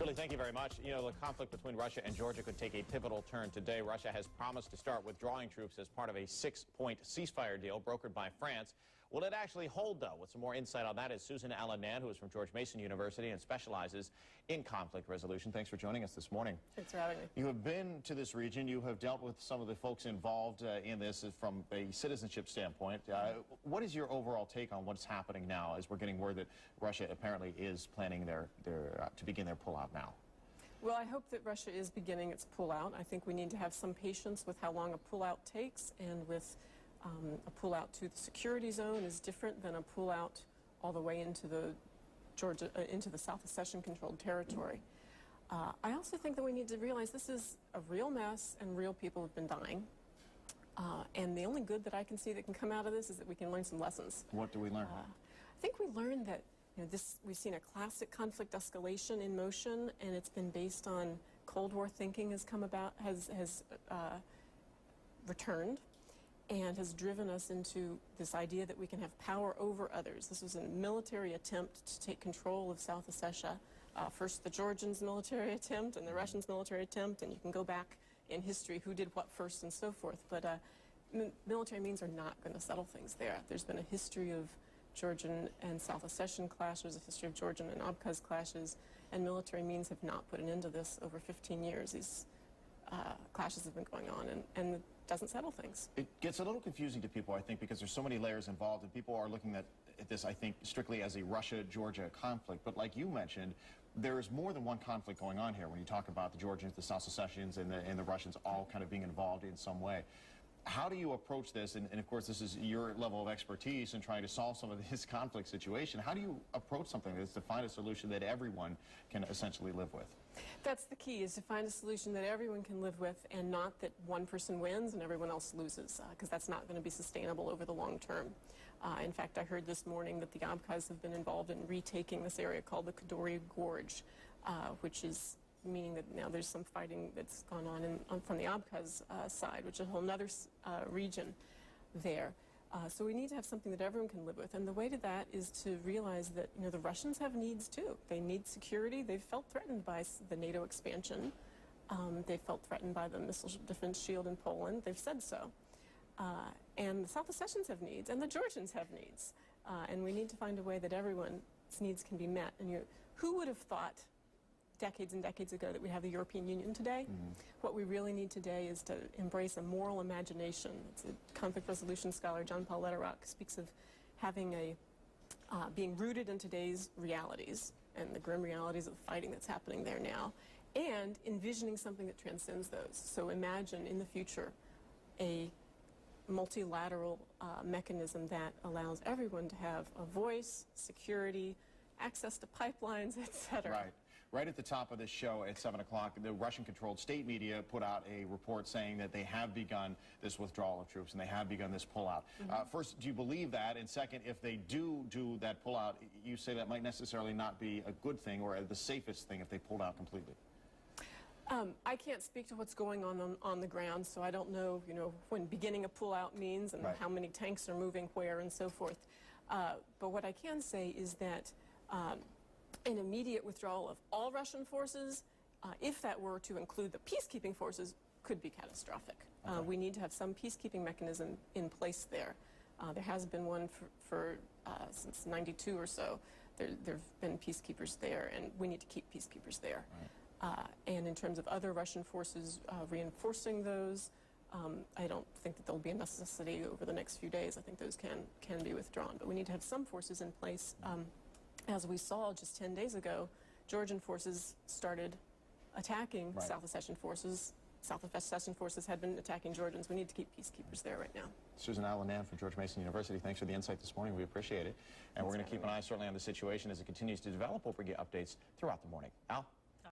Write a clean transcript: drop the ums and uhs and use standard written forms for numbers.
Billy, thank you very much. You know, the conflict between Russia and Georgia could take a pivotal turn today. Russia has promised to start withdrawing troops as part of a 6-point ceasefire deal brokered by France. Will it actually hold, though? With some more insight on that is Susan Allen Nan, who is from George Mason University and specializes in conflict resolution. Thanks for joining us this morning. Thanks for having me. You have been to this region. You have dealt with some of the folks involved in this from a citizenship standpoint. What is your overall take on what's happening now as we're getting word that Russia apparently is planning to begin their pullout now? Well, I hope that Russia is beginning its pullout. I think we need to have some patience with how long a pullout takes, and with a pullout to the security zone is different than a pullout all the way into the into the South Ossetian-controlled territory. I also think that we need to realize this is a real mess, and real people have been dying. And the only good that I can see that can come out of this is that we can learn some lessons. What do we learn? I think we learned that we've seen a classic conflict escalation in motion, and it's been based on Cold War thinking has returned, and has driven us into this idea that we can have power over others. This was a military attempt to take control of South Ossetia. First the Georgians' military attempt and the Russians' military attempt, and you can go back in history who did what first and so forth. But military means are not going to settle things there. There's been a history of Georgian and South Ossetian clashes, a history of Georgian and Abkhaz clashes, and military means have not put an end to this over 15 years. These clashes have been going on, and it doesn't settle things. It gets a little confusing to people, I think, because there's so many layers involved, and people are looking at this, I think, strictly as a Russia-Georgia conflict. But like you mentioned, there is more than one conflict going on here when you talk about the Georgians, the South Ossetians, and the Russians all kind of being involved in some way. How do you approach this? And of course, this is your level of expertise in trying to solve some of this conflict situation. How do you approach something like this to find a solution that everyone can essentially live with? That's the key, is to find a solution that everyone can live with, and not that one person wins and everyone else loses, because that's not going to be sustainable over the long term. In fact, I heard this morning that the Abkhaz have been involved in retaking this area called the Kadori Gorge, which is meaning that now there's some fighting that's gone on from the Abkhaz side, which is a whole other region there. So we need to have something that everyone can live with, and the way to that is to realize that the Russians have needs too. They need security. They've felt threatened by the NATO expansion. They felt threatened by the missile defense shield in Poland. They've said so. And the South Ossetians have needs, and the Georgians have needs, and we need to find a way that everyone's needs can be met. And who would have thought decades and decades ago that we have the European Union today? What we really need today is to embrace a moral imagination. It's a conflict resolution scholar, John Paul Lederach, speaks of having being rooted in today's realities and the grim realities of the fighting that's happening there now, and envisioning something that transcends those. So imagine in the future a multilateral mechanism that allows everyone to have a voice, security, access to pipelines, etc. Right. Right at the top of this show at 7 o'clock, the Russian-controlled state media put out a report saying that they have begun this withdrawal of troops and they have begun this pullout. First, do you believe that? And second, if they do that pullout, you say that might necessarily not be a good thing or the safest thing if they pulled out completely. I can't speak to what's going on the ground, so I don't know, when beginning a pullout means and how many tanks are moving where and so forth. But what I can say is that an immediate withdrawal of all Russian forces, if that were to include the peacekeeping forces, could be catastrophic. We need to have some peacekeeping mechanism in place there. There has been one since '92 or so. There have been peacekeepers there, and we need to keep peacekeepers there. And in terms of other Russian forces reinforcing those, I don't think that there'll be a necessity over the next few days. I think those can be withdrawn. But we need to have some forces in place. As we saw just 10 days ago, Georgian forces started attacking South Ossetian forces. South Ossetian forces had been attacking Georgians. We need to keep peacekeepers there right now. Susan Allen Nan from George Mason University, thanks for the insight this morning. We appreciate it. And we're going to keep an eye certainly on the situation as it continues to develop. We'll bring you updates throughout the morning. Al?